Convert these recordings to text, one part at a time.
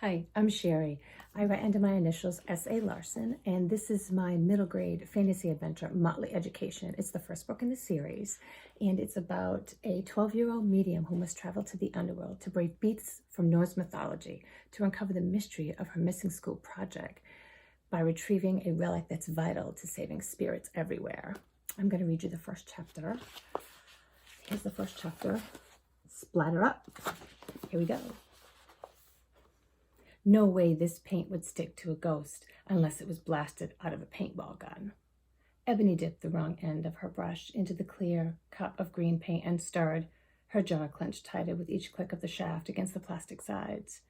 Hi, I'm Sherry. I write under my initials S.A. Larsen, and this is my middle grade fantasy adventure, Motley Education. It's the first book in the series, and it's about a 12-year-old medium who must travel to the Underworld to brave beasts from Norse mythology to uncover the mystery of her missing school project by retrieving a relic that's vital to saving spirits everywhere. I'm going to read you the first chapter. Here's the first chapter, Splatter Up. Here we go. No way this paint would stick to a ghost unless it was blasted out of a paintball gun. Evany dipped the wrong end of her brush into the clear cup of green paint and stirred, her jaw clenched tighter with each click of the shaft against the plastic sides.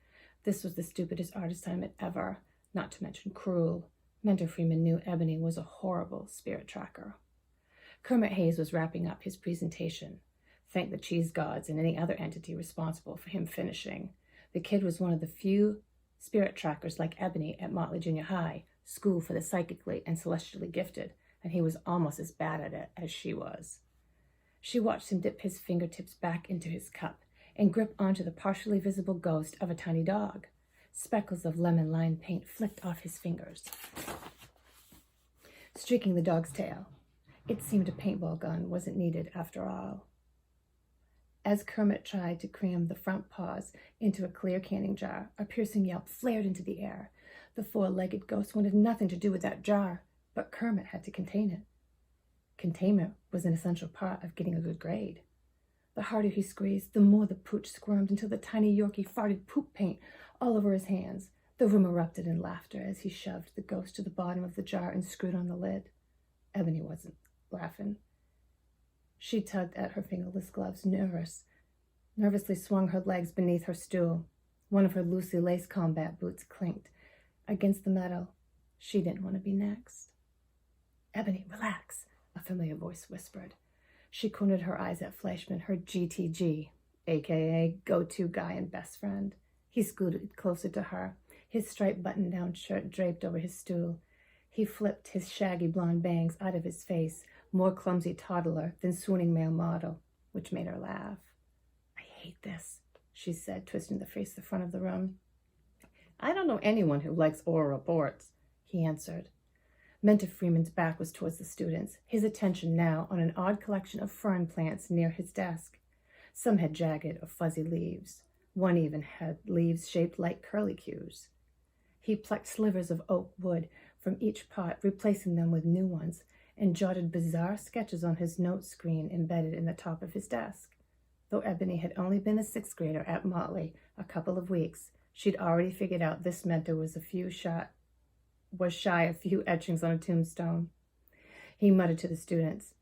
This was the stupidest art assignment ever, not to mention cruel. Mentor Freeman knew Evany was a horrible spirit tracker. Kermit Hayes was wrapping up his presentation. Thank the cheese gods and any other entity responsible for him finishing. The kid was one of the few spirit trackers like Evany at Motley Junior High, school for the psychically and celestially gifted, and he was almost as bad at it as she was. She watched him dip his fingertips back into his cup and grip onto the partially visible ghost of a tiny dog. Speckles of lemon-lined paint flicked off his fingers, streaking the dog's tail. It seemed a paintball gun wasn't needed after all. As Kermit tried to cram the front paws into a clear canning jar, a piercing yelp flared into the air. The four-legged ghost wanted nothing to do with that jar, but Kermit had to contain it. Containment was an essential part of getting a good grade. The harder he squeezed, the more the pooch squirmed until the tiny Yorkie farted poop paint all over his hands. The room erupted in laughter as he shoved the ghost to the bottom of the jar and screwed on the lid. Evany wasn't laughing. She tugged at her fingerless gloves, nervously swung her legs beneath her stool. One of her loosely laced combat boots clinked against the metal. She didn't want to be next. "Evany, relax," a familiar voice whispered. She cornered her eyes at Fleshman, her GTG, a.k.a. go-to guy and best friend. He scooted closer to her, his striped button-down shirt draped over his stool. He flipped his shaggy blonde bangs out of his face, more clumsy toddler than swooning male model, which made her laugh. "I hate this," she said, twisting to face the front of the room. "I don't know anyone who likes oral reports," he answered. Mentor Freeman's back was towards the students, his attention now on an odd collection of fern plants near his desk. Some had jagged or fuzzy leaves. One even had leaves shaped like curlicues. He plucked slivers of oak wood from each pot, replacing them with new ones, and jotted bizarre sketches on his note screen embedded in the top of his desk. Though Evany had only been a sixth grader at Motley a couple of weeks, she'd already figured out this mentor was shy a few etchings on a tombstone. He muttered to the students.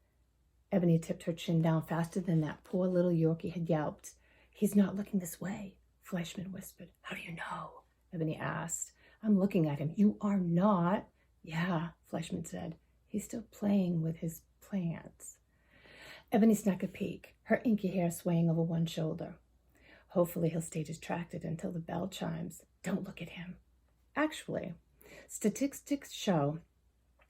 Evany tipped her chin down faster than that poor little Yorkie had yelped. "He's not looking this way," Fleshman whispered. "How do you know?" Evany asked. "I'm looking at him." "You are not." "Yeah," Fleshman said. "He's still playing with his plants." Evany snuck a peek, her inky hair swaying over one shoulder. "Hopefully he'll stay distracted until the bell chimes. Don't look at him." Actually, statistics show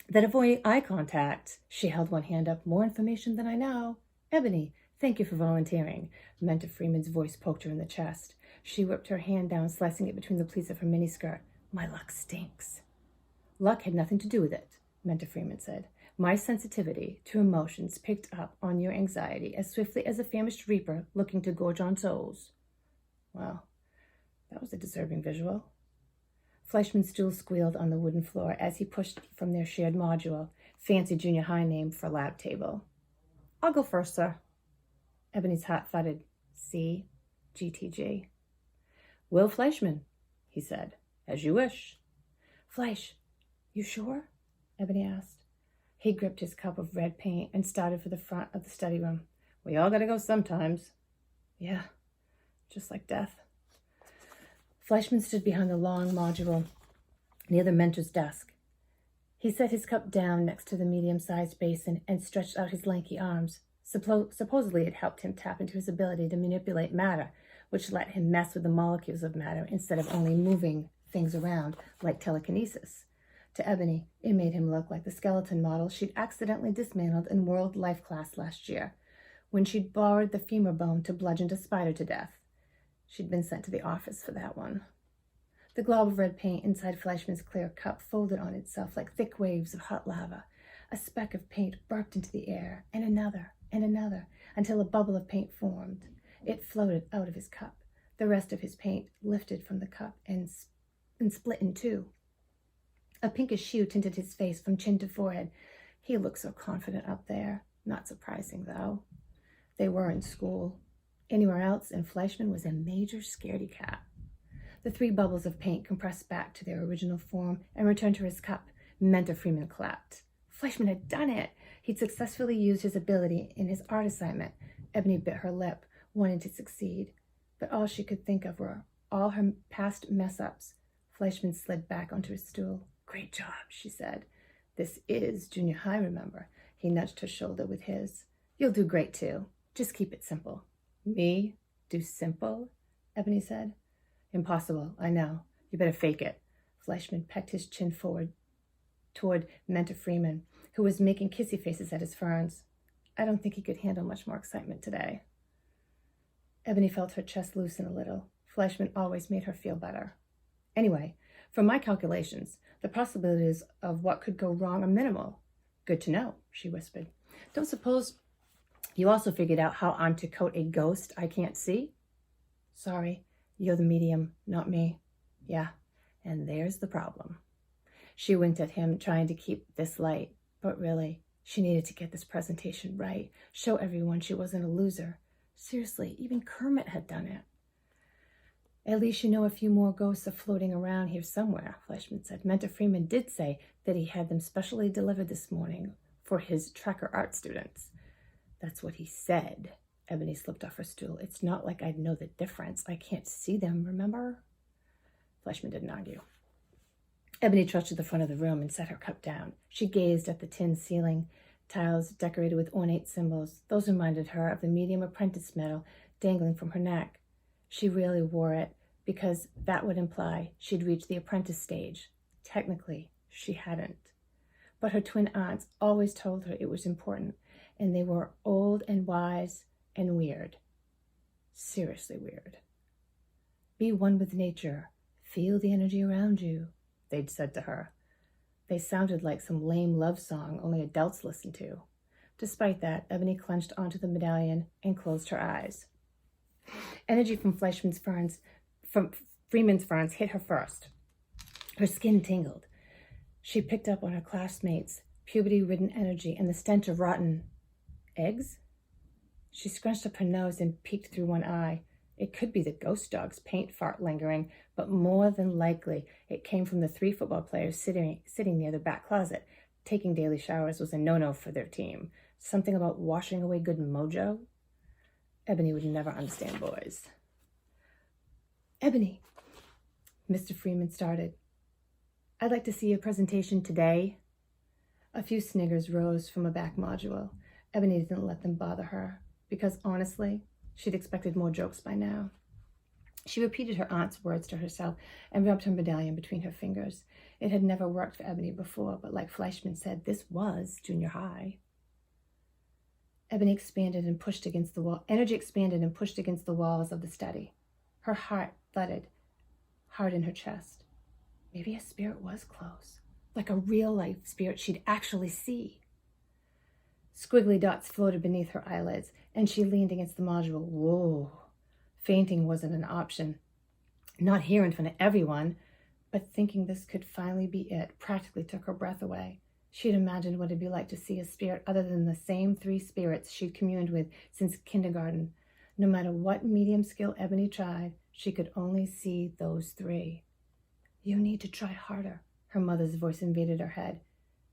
that avoiding eye contact, she held one hand up, "More information than I know." "Evany, thank you for volunteering." Mentor Freeman's voice poked her in the chest. She whipped her hand down, slicing it between the pleats of her miniskirt. "My luck stinks." "Luck had nothing to do with it," Mentor Freeman said. "My sensitivity to emotions picked up on your anxiety as swiftly as a famished reaper looking to gorge on souls." Well, that was a disturbing visual. Fleshman's stool squealed on the wooden floor as he pushed from their shared module, fancy junior high name for lab table. "I'll go first, sir." Evany's heart thudded. "C, GTG. "Will Fleshman," he said. "As you wish." "Flesh, you sure?" Evany asked. He gripped his cup of red paint and started for the front of the study room. "We all gotta go sometimes." "Yeah, just like death." Fleshman stood behind the long module near the mentor's desk. He set his cup down next to the medium-sized basin and stretched out his lanky arms. Supposedly it helped him tap into his ability to manipulate matter, which let him mess with the molecules of matter instead of only moving things around like telekinesis. To Evany, it made him look like the skeleton model she'd accidentally dismantled in World Life class last year, when she'd borrowed the femur bone to bludgeon a spider to death. She'd been sent to the office for that one. The glob of red paint inside Fleshman's clear cup folded on itself like thick waves of hot lava. A speck of paint burped into the air, and another, until a bubble of paint formed. It floated out of his cup. The rest of his paint lifted from the cup and split in two. A pinkish hue tinted his face from chin to forehead. He looked so confident up there. Not surprising, though. They were in school. Anywhere else, and Fleshman was a major scaredy cat. The three bubbles of paint compressed back to their original form and returned to his cup. Mentor Freeman clapped. Fleshman had done it. He'd successfully used his ability in his art assignment. Evany bit her lip, wanting to succeed. But all she could think of were all her past mess-ups. Fleshman slid back onto his stool. "Great job," she said. "This is junior high, remember?" He nudged her shoulder with his. "You'll do great, too. Just keep it simple." "Me? Do simple?" Evany said. "Impossible, I know. You better fake it." Fleshman pecked his chin forward toward Mentor Freeman, who was making kissy faces at his ferns. I don't think he could handle much more excitement today. Evany felt her chest loosen a little. Fleshman always made her feel better. "Anyway, from my calculations, the possibilities of what could go wrong are minimal." "Good to know," she whispered. "Don't suppose you also figured out how I'm to coat a ghost I can't see?" "Sorry, you're the medium, not me." "Yeah, and there's the problem." She winked at him, trying to keep this light. But really, she needed to get this presentation right, show everyone she wasn't a loser. Seriously, even Kermit had done it. "At least you know a few more ghosts are floating around here somewhere," Fleshman said. "Mentor Freeman did say that he had them specially delivered this morning for his tracker art students." "That's what he said." Evany slipped off her stool. "It's not like I'd know the difference. I can't see them, remember?" Fleshman didn't argue. Evany trudged to the front of the room and set her cup down. She gazed at the tin ceiling tiles decorated with ornate symbols. Those reminded her of the medium apprentice medal dangling from her neck. She really wore it because that would imply she'd reached the apprentice stage. Technically, she hadn't. But her twin aunts always told her it was important, and they were old and wise and weird. Seriously weird. "Be one with nature. Feel the energy around you," they'd said to her. They sounded like some lame love song only adults listen to. Despite that, Evany clenched onto the medallion and closed her eyes. Energy from Freeman's ferns hit her first. Her skin tingled. She picked up on her classmates' puberty-ridden energy and the stench of rotten eggs. She scrunched up her nose and peeked through one eye. It could be the ghost dog's paint fart lingering, but more than likely it came from the 3 football players sitting near the back closet. Taking daily showers was a no-no for their team. Something about washing away good mojo? Evany would never understand boys. "Evany," Mr. Freeman started. "I'd like to see your presentation today." A few sniggers rose from a back module. Evany didn't let them bother her, because honestly, she'd expected more jokes by now. She repeated her aunt's words to herself and rubbed her medallion between her fingers. It had never worked for Evany before, but like Fleshman said, this was junior high. Evany expanded and pushed against the wall. Energy expanded and pushed against the walls of the study. Her heart thudded hard in her chest. Maybe a spirit was close, like a real-life spirit she'd actually see. Squiggly dots floated beneath her eyelids, and she leaned against the module. Whoa. Fainting wasn't an option. Not here in front of everyone, but thinking this could finally be it practically took her breath away. She'd imagined what it'd be like to see a spirit other than the same 3 spirits she'd communed with since kindergarten. No matter what medium skill Evany tried, she could only see those 3. "You need to try harder," her mother's voice invaded her head.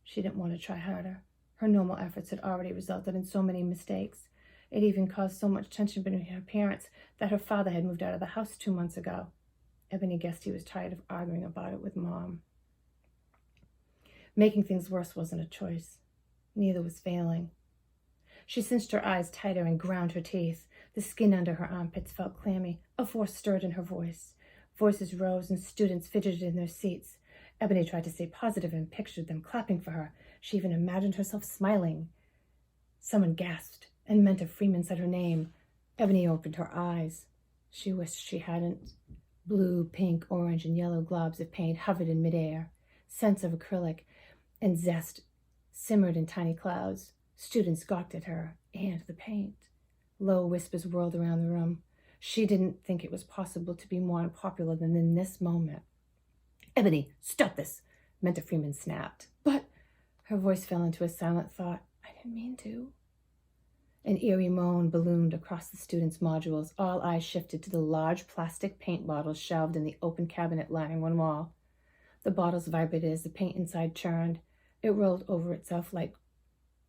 She didn't want to try harder. Her normal efforts had already resulted in so many mistakes. It even caused so much tension between her parents that her father had moved out of the house 2 months ago. Evany guessed he was tired of arguing about it with Mom. Making things worse wasn't a choice. Neither was failing. She cinched her eyes tighter and ground her teeth. The skin under her armpits felt clammy. A force stirred in her voice. Voices rose and students fidgeted in their seats. Evany tried to stay positive and pictured them clapping for her. She even imagined herself smiling. Someone gasped, and Mentor Freeman said her name. Evany opened her eyes. She wished she hadn't. Blue, pink, orange, and yellow globs of paint hovered in midair. Scents of acrylic and zest simmered in tiny clouds. Students gawked at her and the paint. Low whispers whirled around the room. She didn't think it was possible to be more unpopular than in this moment. "Evany, stop this!" Mentor Freeman snapped. "But—" Her voice fell into a silent thought. "I didn't mean to." An eerie moan ballooned across the students' modules. All eyes shifted to the large plastic paint bottles shelved in the open cabinet lining one wall. The bottles vibrated as the paint inside churned. It rolled over itself like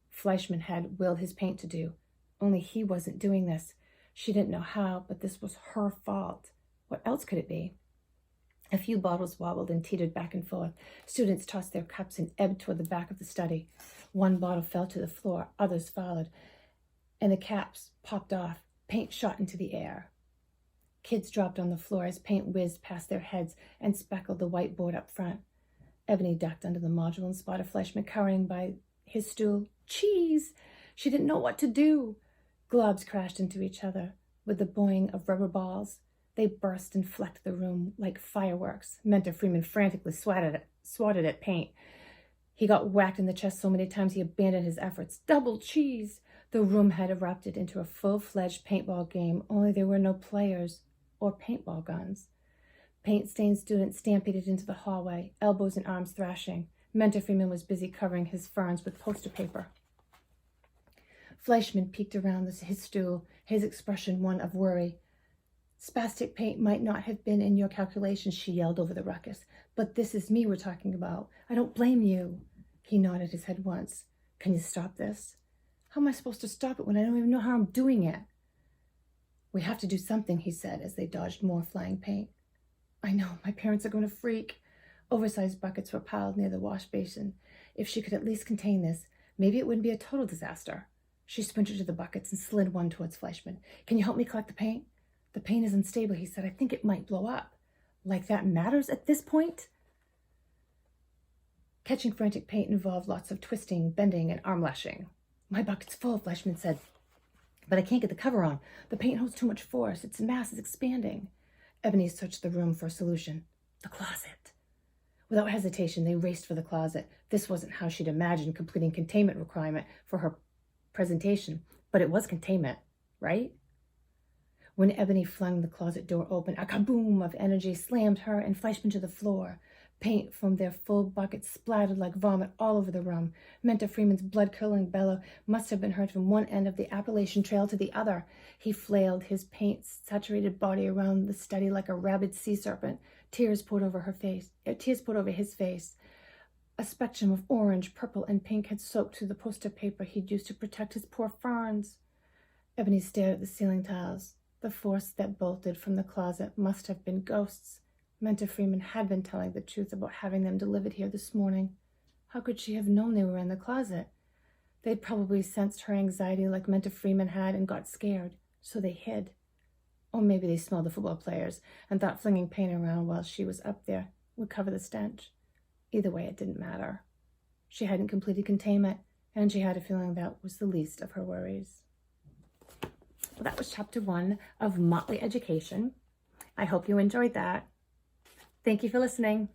Fleshman had willed his paint to do. Only he wasn't doing this. She didn't know how, but this was her fault. What else could it be? A few bottles wobbled and teetered back and forth. Students tossed their cups and ebbed toward the back of the study. One bottle fell to the floor. Others followed, and the caps popped off. Paint shot into the air. Kids dropped on the floor as paint whizzed past their heads and speckled the whiteboard up front. Evany ducked under the module and spotted Fleshman cowering by his stool. "Cheese!" She didn't know what to do. Globs crashed into each other with the boing of rubber balls. They burst and flecked the room like fireworks. Mentor Freeman frantically swatted at paint. He got whacked in the chest so many times he abandoned his efforts. Double cheese! The room had erupted into a full-fledged paintball game, only there were no players or paintball guns. Paint-stained students stampeded into the hallway, elbows and arms thrashing. Mentor Freeman was busy covering his ferns with poster paper. Fleshman peeked around his stool, his expression one of worry. "Spastic paint might not have been in your calculations," she yelled over the ruckus. "But this is me we're talking about. I don't blame you." He nodded his head once. "Can you stop this?" "How am I supposed to stop it when I don't even know how I'm doing it?" "We have to do something," he said as they dodged more flying paint. "I know, my parents are going to freak." Oversized buckets were piled near the wash basin. If she could at least contain this, maybe it wouldn't be a total disaster. She sprinted to the buckets and slid one towards Fleshman. "Can you help me collect the paint?" "The paint is unstable," he said. "I think it might blow up." "Like that matters at this point?" Catching frantic paint involved lots of twisting, bending, and arm lashing. "My bucket's full," Fleshman said, "but I can't get the cover on. The paint holds too much force. Its mass is expanding." Evany searched the room for a solution. The closet. Without hesitation, they raced for the closet. This wasn't how she'd imagined completing containment requirement for her presentation, but it was containment, right? When Evany flung the closet door open, a kaboom of energy slammed her and Fleshman to the floor. Paint from their full buckets splattered like vomit all over the room. Mentor Freeman's blood-curdling bellow must have been heard from one end of the Appalachian Trail to the other. He flailed his paint-saturated body around the study like a rabid sea serpent. Tears poured over his face. A spectrum of orange, purple, and pink had soaked through the poster paper he'd used to protect his poor ferns. Evany stared at the ceiling tiles. The force that bolted from the closet must have been ghosts. Mentor Freeman had been telling the truth about having them delivered here this morning. How could she have known they were in the closet? They'd probably sensed her anxiety like Mentor Freeman had and got scared, so they hid. Or maybe they smelled the football players and thought flinging paint around while she was up there would cover the stench. Either way, it didn't matter. She hadn't completed containment, and she had a feeling that was the least of her worries. Well, that was chapter 1 of Motley Education. I hope you enjoyed that. Thank you for listening.